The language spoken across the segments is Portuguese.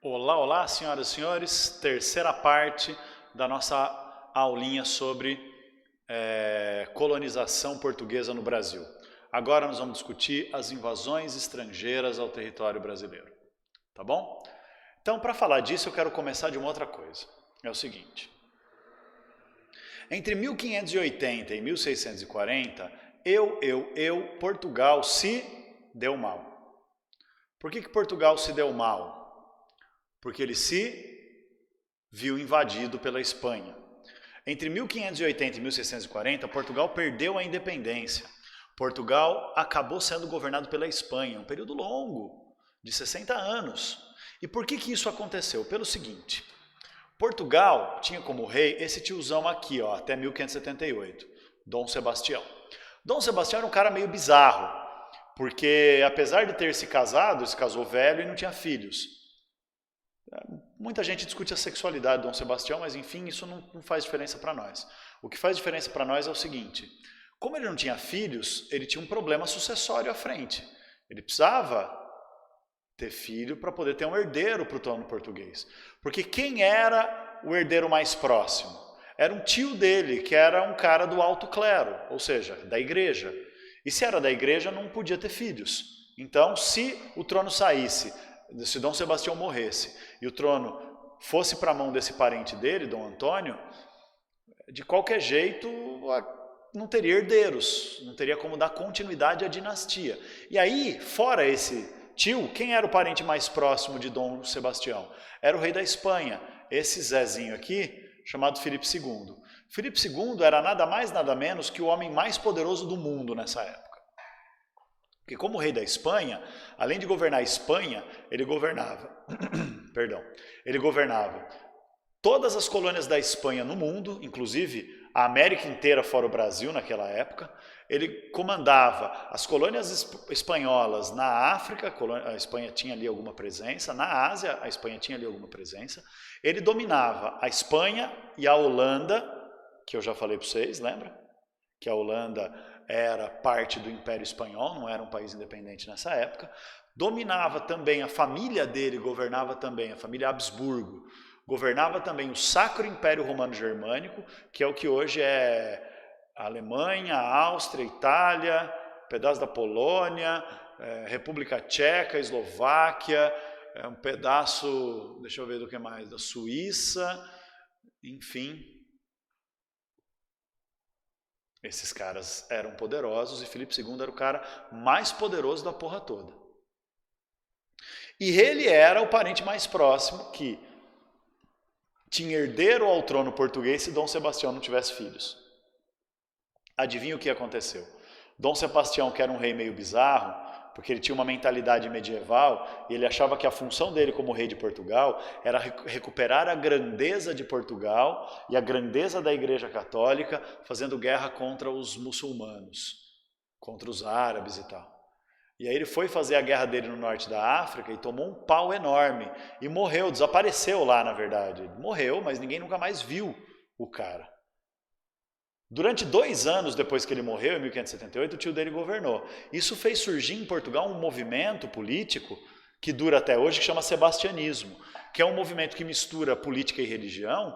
Olá, olá, senhoras e senhores. Terceira parte da nossa aulinha sobre colonização portuguesa no Brasil. Agora nós vamos discutir as invasões estrangeiras ao território brasileiro. Tá bom? Então, para falar disso, eu quero começar de uma outra coisa. É o seguinte. Entre 1580 e 1640, Portugal se deu mal. Por que Portugal se deu mal? Porque ele se viu invadido pela Espanha. Entre 1580 e 1640, Portugal perdeu a independência. Portugal acabou sendo governado pela Espanha, um período longo, de 60 anos. E por que isso aconteceu? Pelo seguinte, Portugal tinha como rei esse tiozão aqui, ó, até 1578, Dom Sebastião. Dom Sebastião era um cara meio bizarro, porque apesar de ter se casado, ele se casou velho e não tinha filhos. Muita gente discute a sexualidade de Dom Sebastião, mas enfim, isso não faz diferença para nós. O que faz diferença para nós é o seguinte, como ele não tinha filhos, ele tinha um problema sucessório à frente. Ele precisava ter filho para poder ter um herdeiro para o trono português. Porque quem era o herdeiro mais próximo? Era um tio dele, que era um cara do alto clero, ou seja, da igreja. E se era da igreja, não podia ter filhos. Então, se o trono saísse, se Dom Sebastião morresse e o trono fosse para a mão desse parente dele, Dom Antônio, de qualquer jeito não teria herdeiros, não teria como dar continuidade à dinastia. E aí, fora esse tio, quem era o parente mais próximo de Dom Sebastião? Era o rei da Espanha, esse Zezinho aqui, chamado Filipe II. Filipe II era nada mais, nada menos que o homem mais poderoso do mundo nessa época. Porque como rei da Espanha, além de governar a Espanha, ele governava, ele governava todas as colônias da Espanha no mundo, inclusive a América inteira fora o Brasil naquela época. Ele comandava as colônias espanholas na África, a Espanha tinha ali alguma presença, na Ásia a Espanha tinha ali alguma presença. Ele dominava a Espanha e a Holanda, que eu já falei para vocês, lembra? Que a Holanda era parte do Império Espanhol, não era um país independente nessa época. Dominava também, a família dele governava também, a família Habsburgo, governava também o Sacro Império Romano Germânico, que é o que hoje é a Alemanha, a Áustria, a Itália, pedaço da Polônia, República Tcheca, Eslováquia, um pedaço, deixa eu ver do que mais, da Suíça, enfim. Esses caras eram poderosos e Filipe II era o cara mais poderoso da porra toda. E ele era o parente mais próximo que tinha herdeiro ao trono português se Dom Sebastião não tivesse filhos. Adivinha o que aconteceu? Dom Sebastião, que era um rei meio bizarro, porque ele tinha uma mentalidade medieval e ele achava que a função dele como rei de Portugal era recuperar a grandeza de Portugal e a grandeza da Igreja Católica, fazendo guerra contra os muçulmanos, contra os árabes e tal. E aí ele foi fazer a guerra dele no norte da África e tomou um pau enorme e morreu, desapareceu lá na verdade. Ele morreu, mas ninguém nunca mais viu o cara. Durante 2 anos depois que ele morreu, em 1578, o tio dele governou. Isso fez surgir em Portugal um movimento político que dura até hoje, que chama sebastianismo, que é um movimento que mistura política e religião,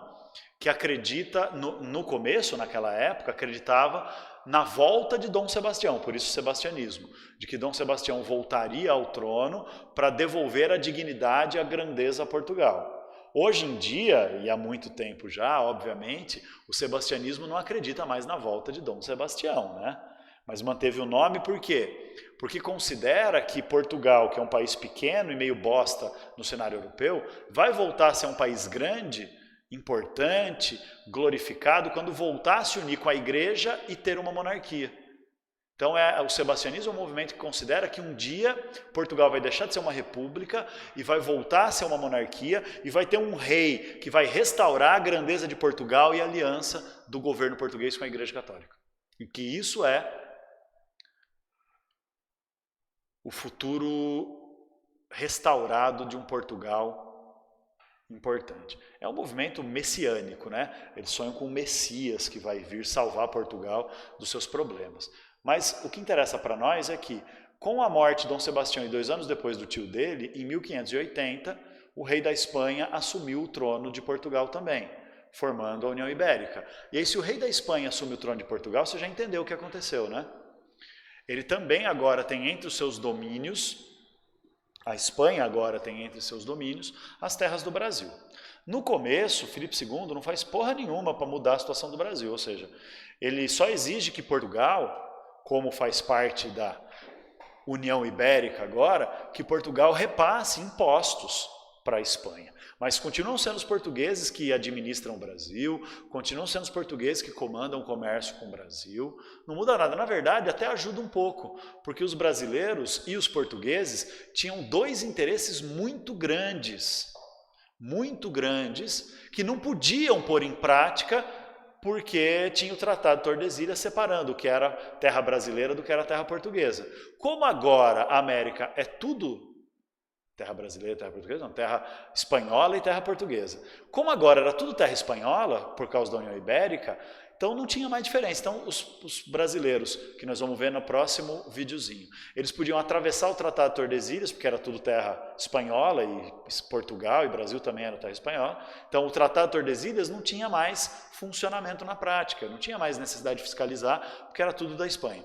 que acredita, no começo, naquela época, acreditava na volta de Dom Sebastião, por isso o sebastianismo, de que Dom Sebastião voltaria ao trono para devolver a dignidade e a grandeza a Portugal. Hoje em dia, e há muito tempo já, obviamente, o sebastianismo não acredita mais na volta de Dom Sebastião, né? Mas manteve o nome por quê? Porque considera que Portugal, que é um país pequeno e meio bosta no cenário europeu, vai voltar a ser um país grande, importante, glorificado, quando voltar a se unir com a igreja e ter uma monarquia. Então o sebastianismo é um movimento que considera que um dia Portugal vai deixar de ser uma república e vai voltar a ser uma monarquia e vai ter um rei que vai restaurar a grandeza de Portugal e a aliança do governo português com a Igreja Católica. E que isso é o futuro restaurado de um Portugal importante. É um movimento messiânico, né? Eles sonham com o Messias que vai vir salvar Portugal dos seus problemas. Mas o que interessa para nós é que, com a morte de Dom Sebastião e 2 anos depois do tio dele, em 1580, o rei da Espanha assumiu o trono de Portugal também, formando a União Ibérica. E aí, se o rei da Espanha assume o trono de Portugal, você já entendeu o que aconteceu, né? Ele também agora tem entre os seus domínios, a Espanha agora tem entre seus domínios, as terras do Brasil. No começo, Filipe II não faz porra nenhuma para mudar a situação do Brasil, ou seja, ele só exige que Portugal, como faz parte da União Ibérica agora, que Portugal repasse impostos para a Espanha. Mas continuam sendo os portugueses que administram o Brasil, continuam sendo os portugueses que comandam o comércio com o Brasil. Não muda nada. Na verdade, até ajuda um pouco, porque os brasileiros e os portugueses tinham dois interesses muito grandes, que não podiam pôr em prática porque tinha o Tratado de Tordesilhas separando o que era terra brasileira do que era terra portuguesa. Como agora a América é tudo terra brasileira, terra portuguesa, não, terra espanhola e terra portuguesa. Como agora era tudo terra espanhola, por causa da União Ibérica, então não tinha mais diferença. Então os brasileiros, que nós vamos ver no próximo videozinho, eles podiam atravessar o Tratado de Tordesilhas, porque era tudo terra espanhola, e Portugal e Brasil também era terra espanhola. Então o Tratado de Tordesilhas não tinha mais funcionamento na prática, não tinha mais necessidade de fiscalizar, porque era tudo da Espanha.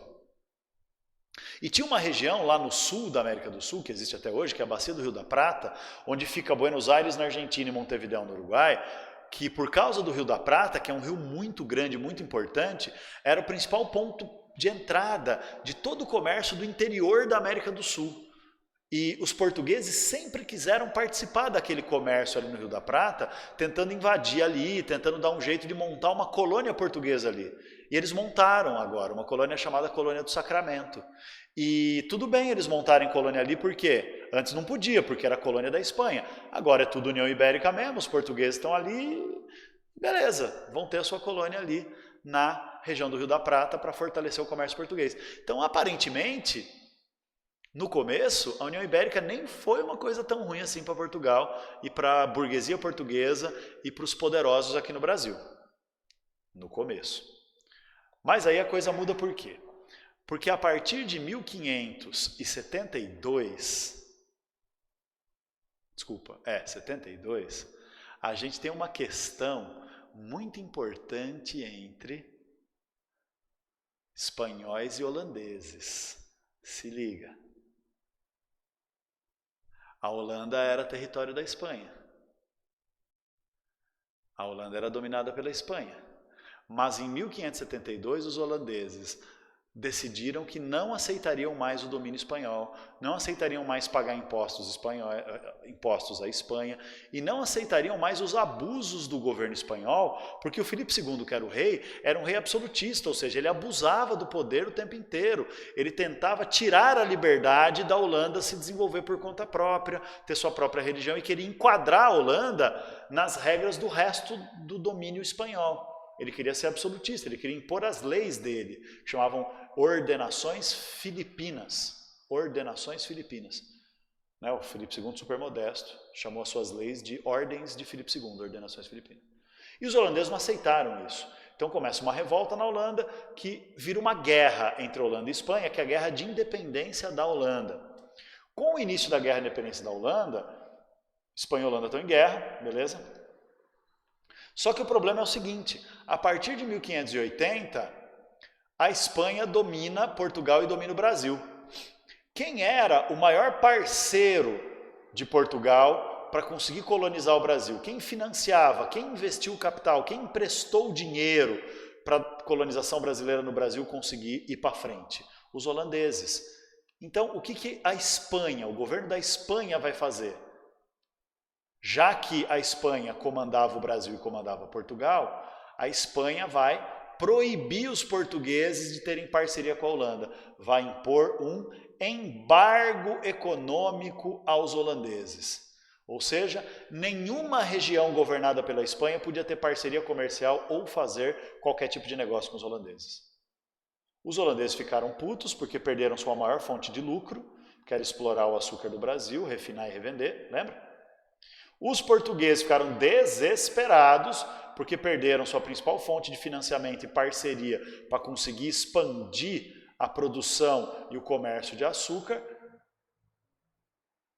E tinha uma região lá no sul da América do Sul, que existe até hoje, que é a Bacia do Rio da Prata, onde fica Buenos Aires na Argentina e Montevideo no Uruguai, que por causa do Rio da Prata, que é um rio muito grande, muito importante, era o principal ponto de entrada de todo o comércio do interior da América do Sul. E os portugueses sempre quiseram participar daquele comércio ali no Rio da Prata, tentando invadir ali, tentando dar um jeito de montar uma colônia portuguesa ali. E eles montaram agora uma colônia chamada Colônia do Sacramento. E tudo bem eles montarem colônia ali, por quê? Antes não podia, porque era colônia da Espanha. Agora é tudo União Ibérica mesmo, os portugueses estão ali, beleza, vão ter a sua colônia ali na região do Rio da Prata para fortalecer o comércio português. Então, aparentemente, no começo, a União Ibérica nem foi uma coisa tão ruim assim para Portugal e para a burguesia portuguesa e para os poderosos aqui no Brasil. No começo. Mas aí a coisa muda por quê? Porque a partir de 1572, 72, a gente tem uma questão muito importante entre espanhóis e holandeses. Se liga. A Holanda era território da Espanha. A Holanda era dominada pela Espanha. Mas em 1572 os holandeses decidiram que não aceitariam mais o domínio espanhol, não aceitariam mais pagar impostos à Espanha e não aceitariam mais os abusos do governo espanhol, porque o Filipe II, que era um rei absolutista, ou seja, ele abusava do poder o tempo inteiro, ele tentava tirar a liberdade da Holanda se desenvolver por conta própria, ter sua própria religião e queria enquadrar a Holanda nas regras do resto do domínio espanhol. Ele queria ser absolutista, ele queria impor as leis dele, que chamavam ordenações filipinas. Ordenações filipinas. Né? O Filipe II, super modesto, chamou as suas leis de ordens de Filipe II, ordenações filipinas. E os holandeses não aceitaram isso. Então começa uma revolta na Holanda que vira uma guerra entre Holanda e Espanha, que é a guerra de independência da Holanda. Com o início da guerra de independência da Holanda, Espanha e Holanda estão em guerra, beleza? Só que o problema é o seguinte, a partir de 1580, a Espanha domina Portugal e domina o Brasil. Quem era o maior parceiro de Portugal para conseguir colonizar o Brasil? Quem financiava, quem investiu o capital, quem emprestou dinheiro para a colonização brasileira no Brasil conseguir ir para frente? Os holandeses. Então, o que a Espanha, o governo da Espanha vai fazer? Já que a Espanha comandava o Brasil e comandava Portugal, a Espanha vai proibir os portugueses de terem parceria com a Holanda. Vai impor um embargo econômico aos holandeses. Ou seja, nenhuma região governada pela Espanha podia ter parceria comercial ou fazer qualquer tipo de negócio com os holandeses. Os holandeses ficaram putos porque perderam sua maior fonte de lucro, que era explorar o açúcar do Brasil, refinar e revender, lembra? Os portugueses ficaram desesperados porque perderam sua principal fonte de financiamento e parceria para conseguir expandir a produção e o comércio de açúcar.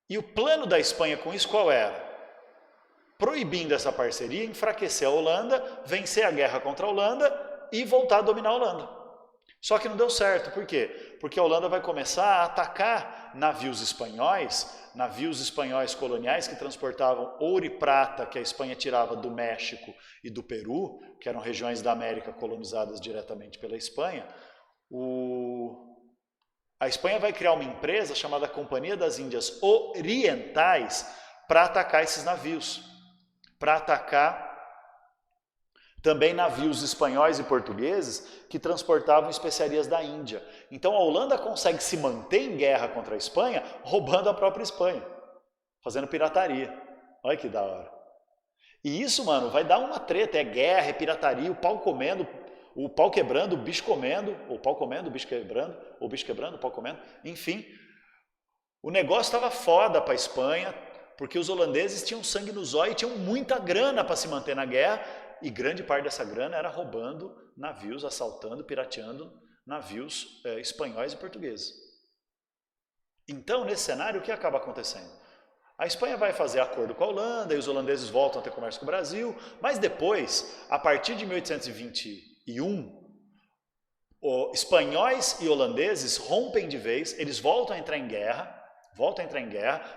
E o plano da Espanha com isso qual era? proibindo essa parceria, enfraquecer a Holanda, vencer a guerra contra a Holanda e voltar a dominar a Holanda. Só que não deu certo, por quê? Porque a Holanda vai começar a atacar navios espanhóis coloniais que transportavam ouro e prata que a Espanha tirava do México e do Peru, que eram regiões da América colonizadas diretamente pela Espanha. A Espanha vai criar uma empresa chamada Companhia das Índias Orientais para atacar esses navios, para atacar também navios espanhóis e portugueses que transportavam especiarias da Índia. Então a Holanda consegue se manter em guerra contra a Espanha roubando a própria Espanha, fazendo pirataria. Olha que da hora. E isso, mano, vai dar uma treta, é guerra, é pirataria, o pau comendo, o pau quebrando, o bicho comendo, ou o pau comendo, o bicho quebrando, ou o bicho quebrando, o pau comendo, enfim. O negócio estava foda para a Espanha, porque os holandeses tinham sangue no zóio e tinham muita grana para se manter na guerra, e grande parte dessa grana era roubando navios, assaltando, pirateando navios espanhóis e portugueses. Então, nesse cenário, o que acaba acontecendo? A Espanha vai fazer acordo com a Holanda e os holandeses voltam a ter comércio com o Brasil, mas depois, a partir de 1821, espanhóis e holandeses rompem de vez, eles voltam a entrar em guerra,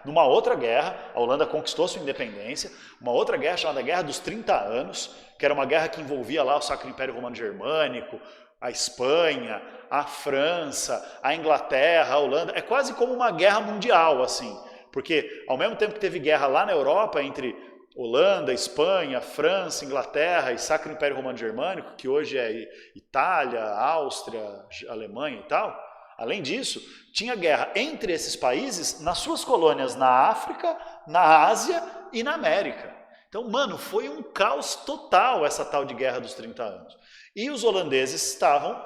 numa outra guerra, a Holanda conquistou sua independência, uma outra guerra chamada Guerra dos 30 Anos, que era uma guerra que envolvia lá o Sacro Império Romano Germânico, a Espanha, a França, a Inglaterra, a Holanda, é quase como uma guerra mundial, assim, porque ao mesmo tempo que teve guerra lá na Europa entre Holanda, Espanha, França, Inglaterra e Sacro Império Romano Germânico, que hoje é Itália, Áustria, Alemanha e tal, além disso, tinha guerra entre esses países nas suas colônias na África, na Ásia e na América. Então, mano, foi um caos total essa tal de Guerra dos 30 Anos. E os holandeses estavam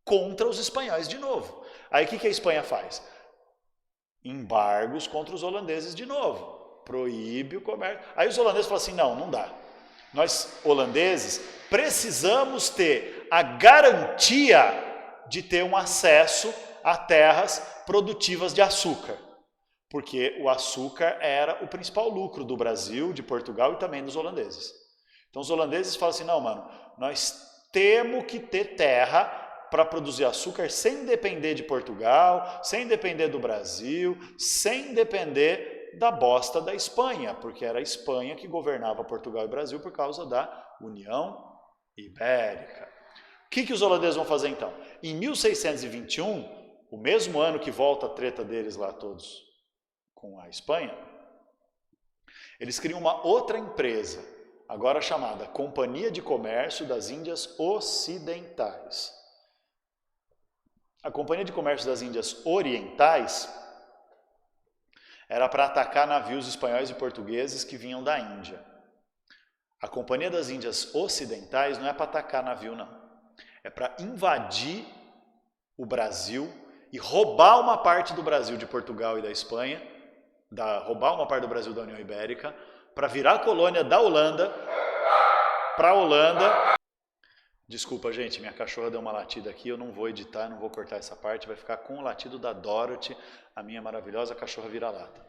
contra os espanhóis de novo. Aí o que a Espanha faz? Embargos contra os holandeses de novo. Proíbe o comércio. Aí os holandeses falam assim, não dá. Nós, holandeses, precisamos ter a garantia de ter um acesso a terras produtivas de açúcar, porque o açúcar era o principal lucro do Brasil, de Portugal e também dos holandeses. Então os holandeses falam assim, não, mano, nós temos que ter terra para produzir açúcar sem depender de Portugal, sem depender do Brasil, sem depender da bosta da Espanha, porque era a Espanha que governava Portugal e Brasil por causa da União Ibérica. O que os holandeses vão fazer então? Em 1621, o mesmo ano que volta a treta deles lá todos com a Espanha, eles criam uma outra empresa, agora chamada Companhia de Comércio das Índias Ocidentais. A Companhia de Comércio das Índias Orientais era para atacar navios espanhóis e portugueses que vinham da Índia. A Companhia das Índias Ocidentais não é para atacar navio, não. É para invadir o Brasil e roubar uma parte do Brasil de Portugal e da Espanha, roubar uma parte do Brasil da União Ibérica, para virar colônia da Holanda, para a Holanda. Desculpa, gente, minha cachorra deu uma latida aqui, eu não vou editar, não vou cortar essa parte, vai ficar com o latido da Dorothy, a minha maravilhosa cachorra vira-lata.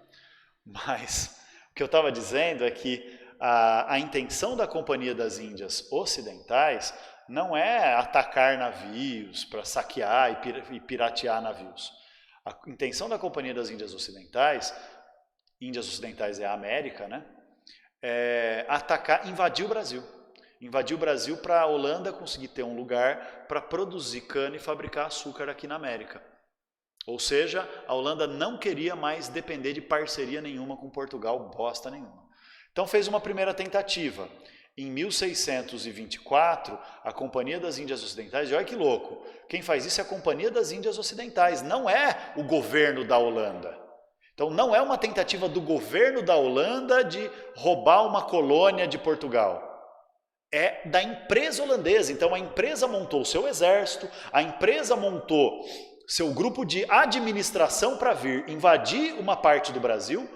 Mas o que eu estava dizendo é que a intenção da Companhia das Índias Ocidentais não é atacar navios para saquear e piratear navios. A intenção da Companhia das Índias Ocidentais é a América, né? É atacar, invadir o Brasil. Invadir o Brasil para a Holanda conseguir ter um lugar para produzir cana e fabricar açúcar aqui na América. Ou seja, a Holanda não queria mais depender de parceria nenhuma com Portugal, bosta nenhuma. Então fez uma primeira tentativa. Em 1624, a Companhia das Índias Ocidentais, e olha que louco, quem faz isso é a Companhia das Índias Ocidentais, não é o governo da Holanda. Então não é uma tentativa do governo da Holanda de roubar uma colônia de Portugal. É da empresa holandesa. Então a empresa montou seu exército, a empresa montou seu grupo de administração para vir invadir uma parte do Brasil,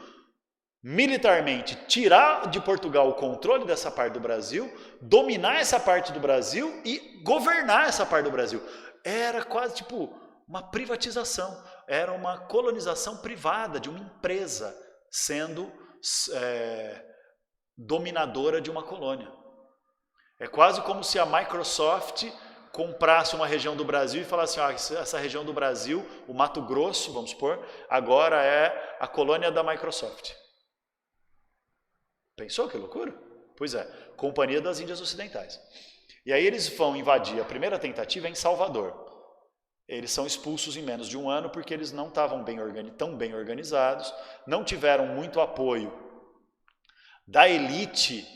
militarmente tirar de Portugal o controle dessa parte do Brasil, dominar essa parte do Brasil e governar essa parte do Brasil. Era quase tipo uma privatização, era uma colonização privada de uma empresa sendo dominadora de uma colônia. É quase como se a Microsoft comprasse uma região do Brasil e falasse, essa região do Brasil, o Mato Grosso, vamos supor, agora é a colônia da Microsoft. Pensou que loucura? Pois é, Companhia das Índias Ocidentais. E aí eles vão invadir, a primeira tentativa é em Salvador. Eles são expulsos em menos de um ano porque eles não estavam tão bem organizados, não tiveram muito apoio da elite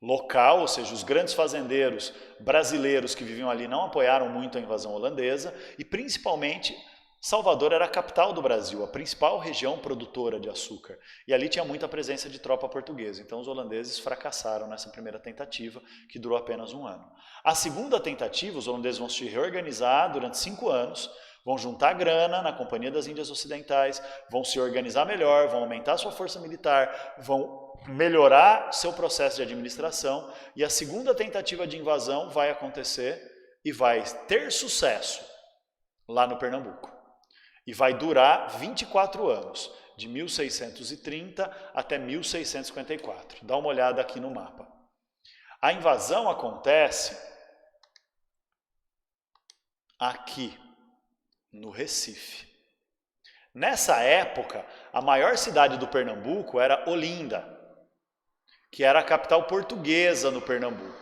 local, ou seja, os grandes fazendeiros brasileiros que viviam ali não apoiaram muito a invasão holandesa e principalmente Salvador era a capital do Brasil, a principal região produtora de açúcar e ali tinha muita presença de tropa portuguesa, então os holandeses fracassaram nessa primeira tentativa que durou apenas um ano. A segunda tentativa, os holandeses vão se reorganizar durante 5 anos, vão juntar grana na Companhia das Índias Ocidentais, vão se organizar melhor, vão aumentar sua força militar, vão melhorar seu processo de administração e a segunda tentativa de invasão vai acontecer e vai ter sucesso lá no Pernambuco. E vai durar 24 anos, de 1630 até 1654. Dá uma olhada aqui no mapa. A invasão acontece aqui, no Recife. Nessa época, a maior cidade do Pernambuco era Olinda, que era a capital portuguesa no Pernambuco,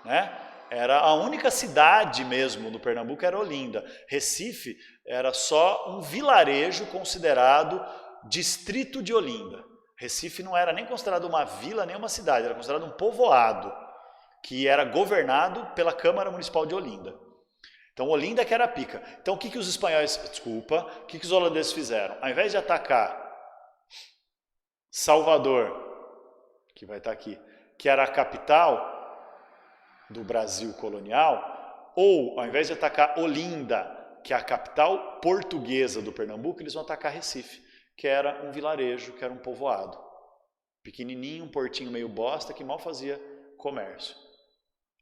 né? Era a única cidade mesmo no Pernambuco, era Olinda. Recife era só um vilarejo considerado distrito de Olinda. Recife não era nem considerado uma vila, nem uma cidade, era considerado um povoado, que era governado pela Câmara Municipal de Olinda. Então Olinda que era a pica. Então o que os espanhóis, o que os holandeses fizeram? Ao invés de atacar Salvador, que vai estar aqui, que era a capital do Brasil colonial, ou ao invés de atacar Olinda, que é a capital portuguesa do Pernambuco, eles vão atacar Recife, que era um vilarejo, que era um povoado. Pequenininho, um portinho meio bosta, que mal fazia comércio.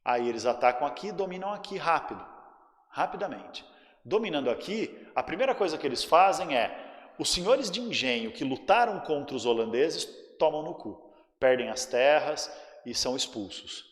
Aí eles atacam aqui, dominam aqui rapidamente. Dominando aqui, a primeira coisa que eles fazem é, os senhores de engenho que lutaram contra os holandeses tomam no cu, perdem as terras e são expulsos.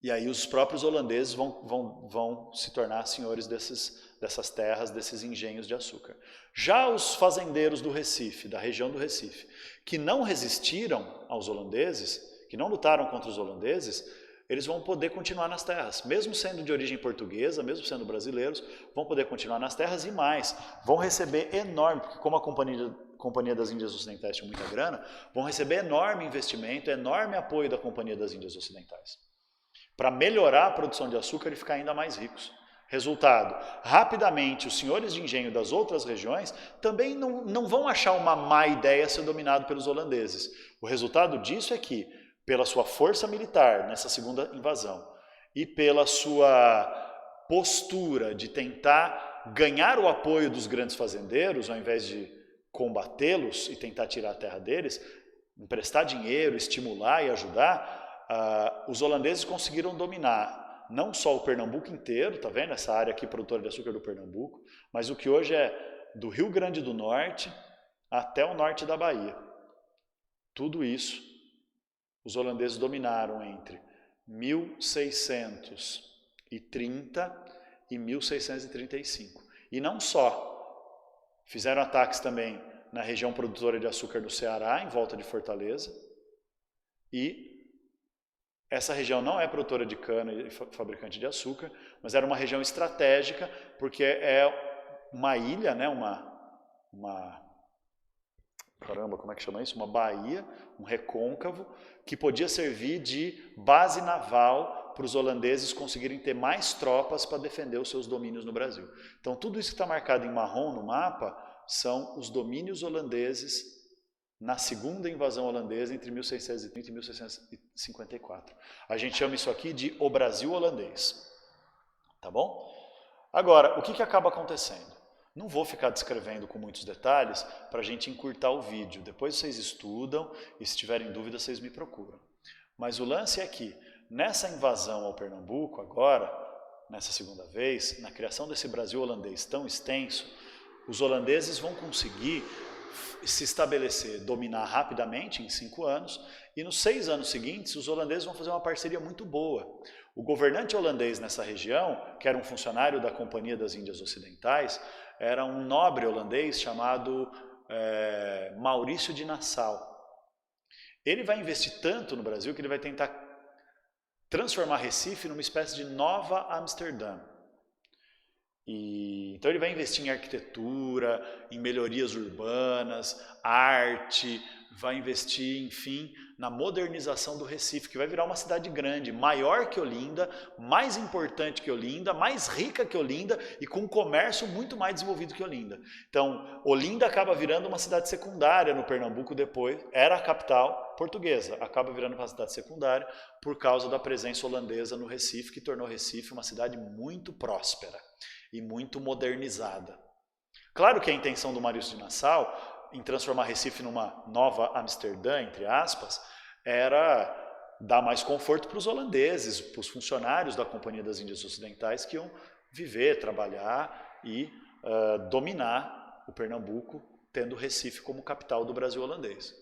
E aí os próprios holandeses vão se tornar senhores dessas terras, desses engenhos de açúcar. Já os fazendeiros do Recife, da região do Recife, que não resistiram aos holandeses, que não lutaram contra os holandeses, eles vão poder continuar nas terras. Mesmo sendo de origem portuguesa, mesmo sendo brasileiros, vão poder continuar nas terras e mais, vão receber enorme, porque como a Companhia das Índias Ocidentais tinha muita grana, vão receber enorme investimento, enorme apoio da Companhia das Índias Ocidentais, para melhorar a produção de açúcar e ficar ainda mais ricos. Resultado, rapidamente os senhores de engenho das outras regiões também não vão achar uma má ideia ser dominado pelos holandeses. O resultado disso é que, pela sua força militar nessa segunda invasão e pela sua postura de tentar ganhar o apoio dos grandes fazendeiros, ao invés de combatê-los e tentar tirar a terra deles, emprestar dinheiro, estimular e ajudar, os holandeses conseguiram dominar não só o Pernambuco inteiro, tá vendo? Essa área aqui produtora de açúcar do Pernambuco, mas o que hoje é do Rio Grande do Norte até o norte da Bahia. Tudo isso os holandeses dominaram entre 1630 e 1635. E não só, fizeram ataques também na região produtora de açúcar do Ceará, em volta de Fortaleza, e essa região não é produtora de cana e fabricante de açúcar, mas era uma região estratégica, porque é uma ilha, né, caramba, como é que chama isso? Uma baía, um recôncavo, que podia servir de base naval para os holandeses conseguirem ter mais tropas para defender os seus domínios no Brasil. Então tudo isso que está marcado em marrom no mapa são os domínios holandeses na segunda invasão holandesa entre 1630 e 1654. A gente chama isso aqui de o Brasil holandês. Tá bom? Agora, o que acaba acontecendo? Não vou ficar descrevendo com muitos detalhes para a gente encurtar o vídeo. Depois vocês estudam e se tiverem dúvidas vocês me procuram. Mas o lance é que nessa invasão ao Pernambuco agora, nessa segunda vez, na criação desse Brasil holandês tão extenso, os holandeses vão conseguir se estabelecer, dominar rapidamente em 5 anos, e nos 6 anos seguintes os holandeses vão fazer uma parceria muito boa. O governante holandês nessa região, que era um funcionário da Companhia das Índias Ocidentais, era um nobre holandês chamado Maurício de Nassau. Ele vai investir tanto no Brasil que ele vai tentar transformar Recife numa espécie de nova Amsterdã. Então ele vai investir em arquitetura, em melhorias urbanas, arte, vai investir, enfim, na modernização do Recife, que vai virar uma cidade grande, maior que Olinda, mais importante que Olinda, mais rica que Olinda e com um comércio muito mais desenvolvido que Olinda. Então, Olinda acaba virando uma cidade secundária no Pernambuco depois, era a capital portuguesa, acaba virando uma cidade secundária por causa da presença holandesa no Recife, que tornou Recife uma cidade muito próspera e muito modernizada. Claro que a intenção do Maurício de Nassau em transformar Recife numa nova Amsterdã, entre aspas, era dar mais conforto para os holandeses, para os funcionários da Companhia das Índias Ocidentais que iam viver, trabalhar e dominar o Pernambuco, tendo Recife como capital do Brasil holandês.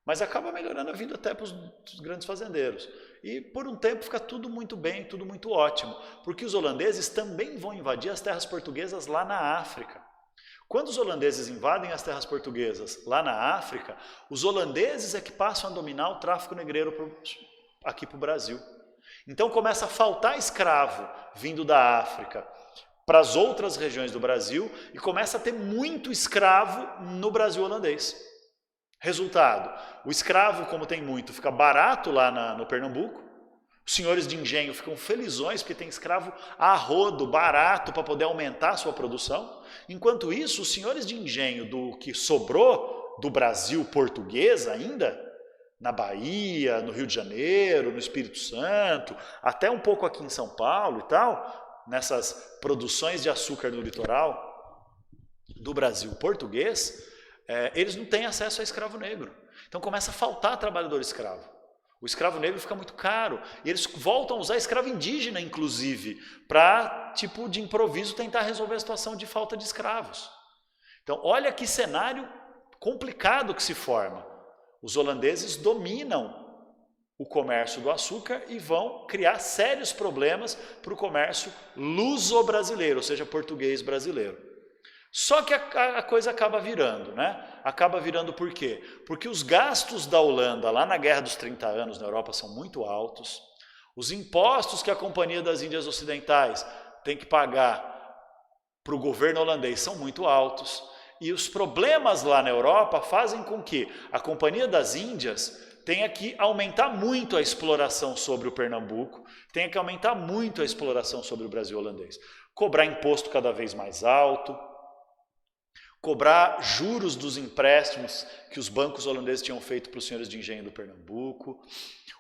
Mas acaba melhorando a vida até para os grandes fazendeiros. E por um tempo fica tudo muito bem, tudo muito ótimo, porque os holandeses também vão invadir as terras portuguesas lá na África. Quando os holandeses invadem as terras portuguesas lá na África, os holandeses é que passam a dominar o tráfico negreiro aqui para o Brasil. Então começa a faltar escravo vindo da África para as outras regiões do Brasil e começa a ter muito escravo no Brasil holandês. Resultado, o escravo, como tem muito, fica barato lá no Pernambuco, os senhores de engenho ficam felizões porque tem escravo a rodo, barato, para poder aumentar a sua produção. Enquanto isso, os senhores de engenho do que sobrou do Brasil português ainda, na Bahia, no Rio de Janeiro, no Espírito Santo, até um pouco aqui em São Paulo e tal, nessas produções de açúcar no litoral do Brasil português, eles não têm acesso a escravo negro. Então começa a faltar trabalhador escravo. O escravo negro fica muito caro. E eles voltam a usar escravo indígena, inclusive, para, tipo, de improviso, tentar resolver a situação de falta de escravos. Então, olha que cenário complicado que se forma. Os holandeses dominam o comércio do açúcar e vão criar sérios problemas para o comércio luso-brasileiro, ou seja, português brasileiro. Só que a coisa acaba virando, né? Acaba virando por quê? Porque os gastos da Holanda lá na Guerra dos 30 anos na Europa são muito altos, os impostos que a Companhia das Índias Ocidentais tem que pagar para o governo holandês são muito altos, e os problemas lá na Europa fazem com que a Companhia das Índias tenha que aumentar muito a exploração sobre o Pernambuco, tenha que aumentar muito a exploração sobre o Brasil holandês, cobrar imposto cada vez mais alto, cobrar juros dos empréstimos que os bancos holandeses tinham feito para os senhores de engenho do Pernambuco.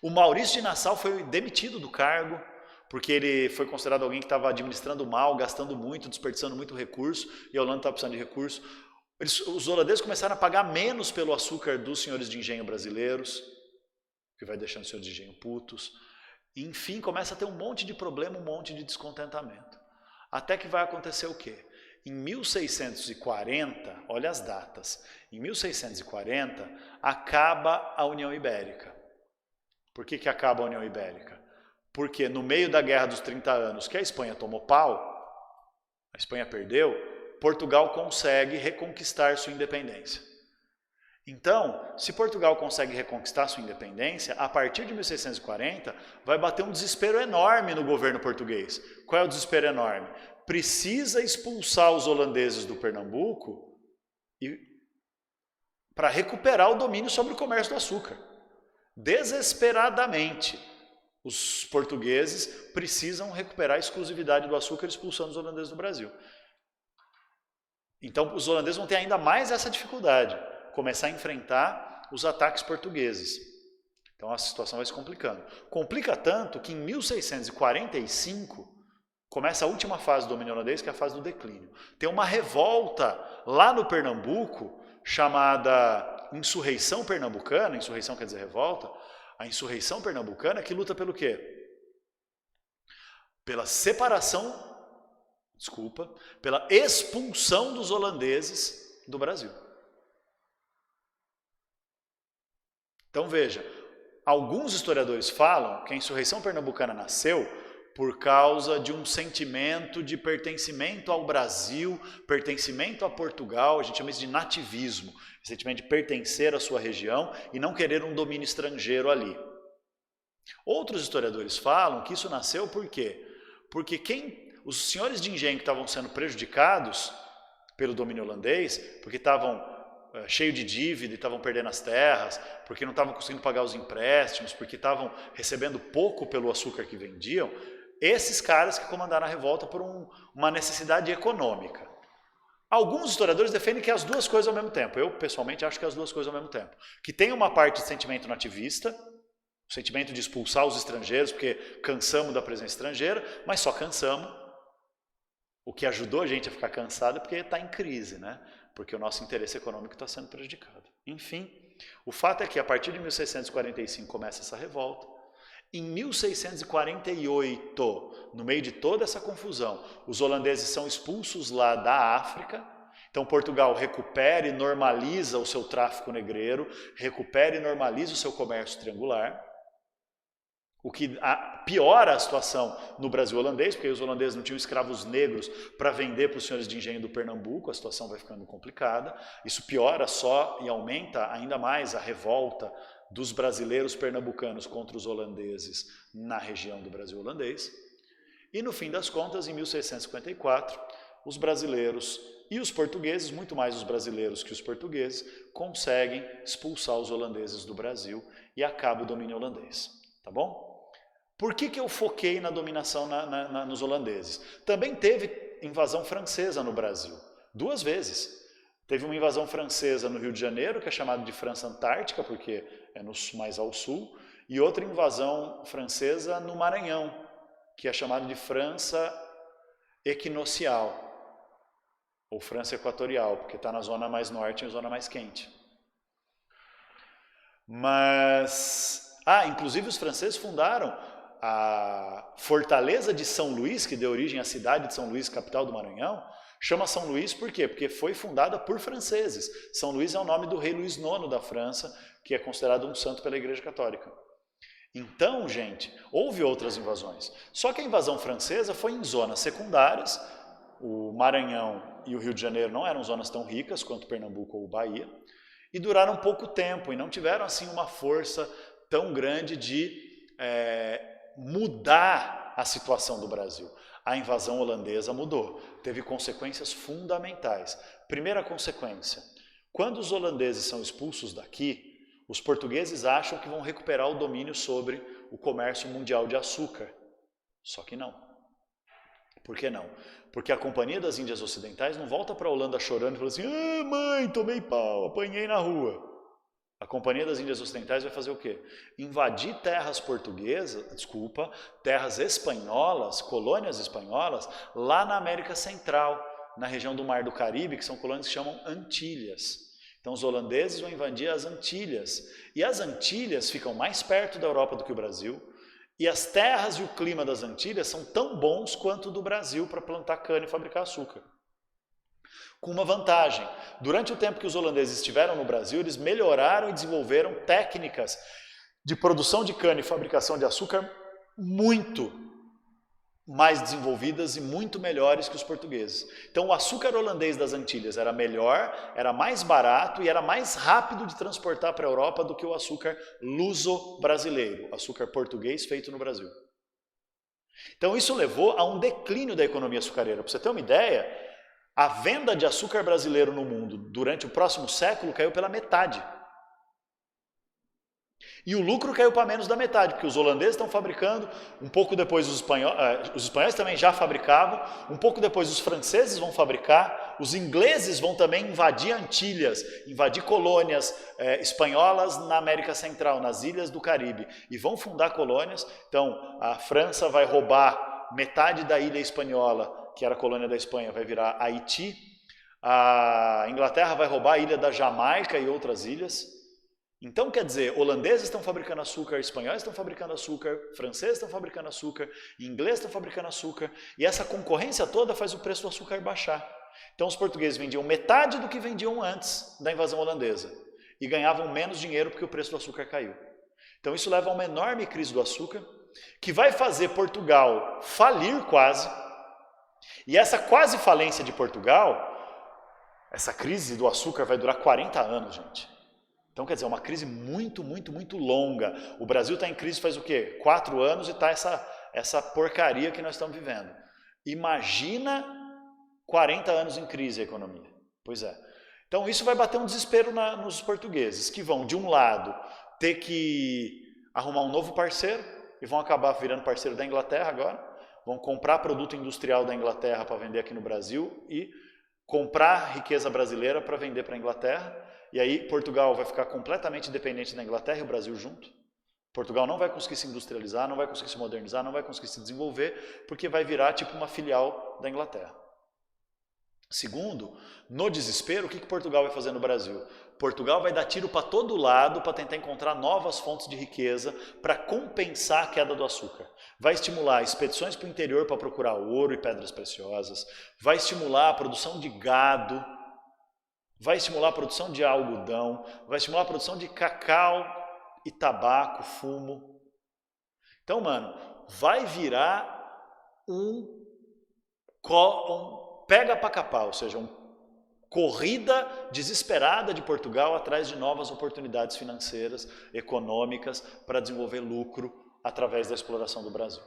O Maurício de Nassau foi demitido do cargo, porque ele foi considerado alguém que estava administrando mal, gastando muito, desperdiçando muito recurso, e a Holanda estava precisando de recurso. Os holandeses começaram a pagar menos pelo açúcar dos senhores de engenho brasileiros, que vai deixando os senhores de engenho putos. E, enfim, começa a ter um monte de problema, um monte de descontentamento. Até que vai acontecer o quê? Em 1640, olha as datas, em 1640 acaba a União Ibérica. Por que acaba a União Ibérica? Porque no meio da Guerra dos 30 anos, que a Espanha tomou pau, a Espanha perdeu, Portugal consegue reconquistar sua independência. Então, se Portugal consegue reconquistar sua independência, a partir de 1640 vai bater um desespero enorme no governo português. Qual é o desespero enorme? Precisa expulsar os holandeses do Pernambuco para recuperar o domínio sobre o comércio do açúcar. Desesperadamente, os portugueses precisam recuperar a exclusividade do açúcar expulsando os holandeses do Brasil. Então, os holandeses vão ter ainda mais essa dificuldade, começar a enfrentar os ataques portugueses. Então, a situação vai se complicando. Complica tanto que em 1645... começa a última fase do domínio holandês, que é a fase do declínio. Tem uma revolta lá no Pernambuco, chamada Insurreição Pernambucana, insurreição quer dizer revolta, a Insurreição Pernambucana que luta pelo quê? Pela pela expulsão dos holandeses do Brasil. Então veja, alguns historiadores falam que a insurreição pernambucana nasceu por causa de um sentimento de pertencimento ao Brasil, pertencimento a Portugal, a gente chama isso de nativismo, sentimento de pertencer à sua região e não querer um domínio estrangeiro ali. Outros historiadores falam que isso nasceu por quê? Porque os senhores de engenho que estavam sendo prejudicados pelo domínio holandês, porque estavam cheios de dívida e estavam perdendo as terras, porque não estavam conseguindo pagar os empréstimos, porque estavam recebendo pouco pelo açúcar que vendiam, esses caras que comandaram a revolta por uma necessidade econômica. Alguns historiadores defendem que é as duas coisas ao mesmo tempo. Eu, pessoalmente, acho que é as duas coisas ao mesmo tempo. Que tem uma parte de sentimento nativista, o sentimento de expulsar os estrangeiros, porque cansamos da presença estrangeira, mas só cansamos. O que ajudou a gente a ficar cansado é porque está em crise, né? Porque o nosso interesse econômico está sendo prejudicado. Enfim, o fato é que a partir de 1645 começa essa revolta. Em 1648, no meio de toda essa confusão, os holandeses são expulsos lá da África. Então Portugal recupera e normaliza o seu tráfico negreiro, recupera e normaliza o seu comércio triangular, o que piora a situação no Brasil holandês, porque os holandeses não tinham escravos negros para vender para os senhores de engenho do Pernambuco, a situação vai ficando complicada. Isso piora só e aumenta ainda mais a revolta dos brasileiros pernambucanos contra os holandeses na região do Brasil holandês. E no fim das contas, em 1654, os brasileiros e os portugueses, muito mais os brasileiros que os portugueses, conseguem expulsar os holandeses do Brasil e acaba o domínio holandês. Tá bom? Por que eu foquei na dominação nos holandeses? Também teve invasão francesa no Brasil, 2 vezes. Teve uma invasão francesa no Rio de Janeiro, que é chamada de França Antártica, porque é mais ao sul, e outra invasão francesa no Maranhão, que é chamada de França Equinocial, ou França Equatorial, porque está na zona mais norte e na zona mais quente. Mas, inclusive os franceses fundaram a Fortaleza de São Luís, que deu origem à cidade de São Luís, capital do Maranhão. Chama São Luís por quê? Porque foi fundada por franceses. São Luís é o nome do rei Luís IX da França, que é considerado um santo pela Igreja Católica. Então, gente, houve outras invasões. Só que a invasão francesa foi em zonas secundárias. O Maranhão e o Rio de Janeiro não eram zonas tão ricas quanto Pernambuco ou Bahia, e duraram pouco tempo, e não tiveram assim uma força tão grande de mudar a situação do Brasil. A invasão holandesa mudou, teve consequências fundamentais. Primeira consequência, quando os holandeses são expulsos daqui, os portugueses acham que vão recuperar o domínio sobre o comércio mundial de açúcar. Só que não. Por que não? Porque a Companhia das Índias Ocidentais não volta para a Holanda chorando e fala assim: mãe, tomei pau, apanhei na rua. A Companhia das Índias Ocidentais vai fazer o quê? Invadir terras terras espanholas, colônias espanholas, lá na América Central, na região do Mar do Caribe, que são colônias que chamam Antilhas. Então os holandeses vão invadir as Antilhas. E as Antilhas ficam mais perto da Europa do que o Brasil, e as terras e o clima das Antilhas são tão bons quanto o do Brasil para plantar cana e fabricar açúcar. Com uma vantagem, durante o tempo que os holandeses estiveram no Brasil, eles melhoraram e desenvolveram técnicas de produção de cana e fabricação de açúcar muito mais desenvolvidas e muito melhores que os portugueses. Então o açúcar holandês das Antilhas era melhor, era mais barato e era mais rápido de transportar para a Europa do que o açúcar luso-brasileiro, açúcar português feito no Brasil. Então isso levou a um declínio da economia açucareira. Para você ter uma ideia, a venda de açúcar brasileiro no mundo durante o próximo século caiu pela metade. E o lucro caiu para menos da metade, porque os holandeses estão fabricando, um pouco depois os espanhóis também já fabricavam, um pouco depois os franceses vão fabricar, os ingleses vão também invadir Antilhas, invadir colônias espanholas na América Central, nas ilhas do Caribe, e vão fundar colônias. Então a França vai roubar metade da ilha espanhola, que era a colônia da Espanha, vai virar Haiti. A Inglaterra vai roubar a ilha da Jamaica e outras ilhas. Então, quer dizer, holandeses estão fabricando açúcar, espanhóis estão fabricando açúcar, franceses estão fabricando açúcar, ingleses estão fabricando açúcar, e essa concorrência toda faz o preço do açúcar baixar. Então, os portugueses vendiam metade do que vendiam antes da invasão holandesa. e ganhavam menos dinheiro porque o preço do açúcar caiu. Então isso leva a uma enorme crise do açúcar, que vai fazer Portugal falir quase, e essa quase falência de Portugal, essa crise do açúcar vai durar 40 anos, gente. Então, quer dizer, é uma crise muito, muito, muito longa. O Brasil está em crise faz o quê? 4 anos e está essa porcaria que nós estamos vivendo. Imagina 40 anos em crise a economia. Pois é. Então, isso vai bater um desespero nos portugueses, que vão, de um lado, ter que arrumar um novo parceiro, e vão acabar virando parceiro da Inglaterra agora, vão comprar produto industrial da Inglaterra para vender aqui no Brasil e comprar riqueza brasileira para vender para a Inglaterra. E aí Portugal vai ficar completamente dependente da Inglaterra e o Brasil junto. Portugal não vai conseguir se industrializar, não vai conseguir se modernizar, não vai conseguir se desenvolver, porque vai virar tipo uma filial da Inglaterra. Segundo, no desespero, o que Portugal vai fazer no Brasil? Portugal vai dar tiro para todo lado para tentar encontrar novas fontes de riqueza para compensar a queda do açúcar. Vai estimular expedições para o interior para procurar ouro e pedras preciosas, vai estimular a produção de gado, vai estimular a produção de algodão, vai estimular a produção de cacau e tabaco, fumo. Então, mano, vai virar um pega pra capar, ou seja, uma corrida desesperada de Portugal atrás de novas oportunidades financeiras, econômicas, para desenvolver lucro através da exploração do Brasil.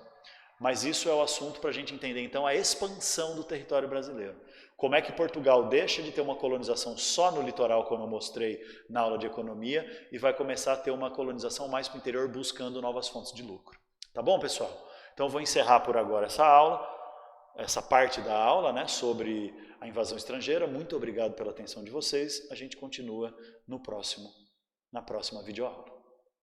Mas isso é o assunto para a gente entender, então, a expansão do território brasileiro. Como é que Portugal deixa de ter uma colonização só no litoral, como eu mostrei na aula de economia, e vai começar a ter uma colonização mais para o interior, buscando novas fontes de lucro. Tá bom, pessoal? Então, eu vou encerrar por agora essa aula, essa parte da aula, né, sobre a invasão estrangeira. Muito obrigado pela atenção de vocês. A gente continua na próxima videoaula.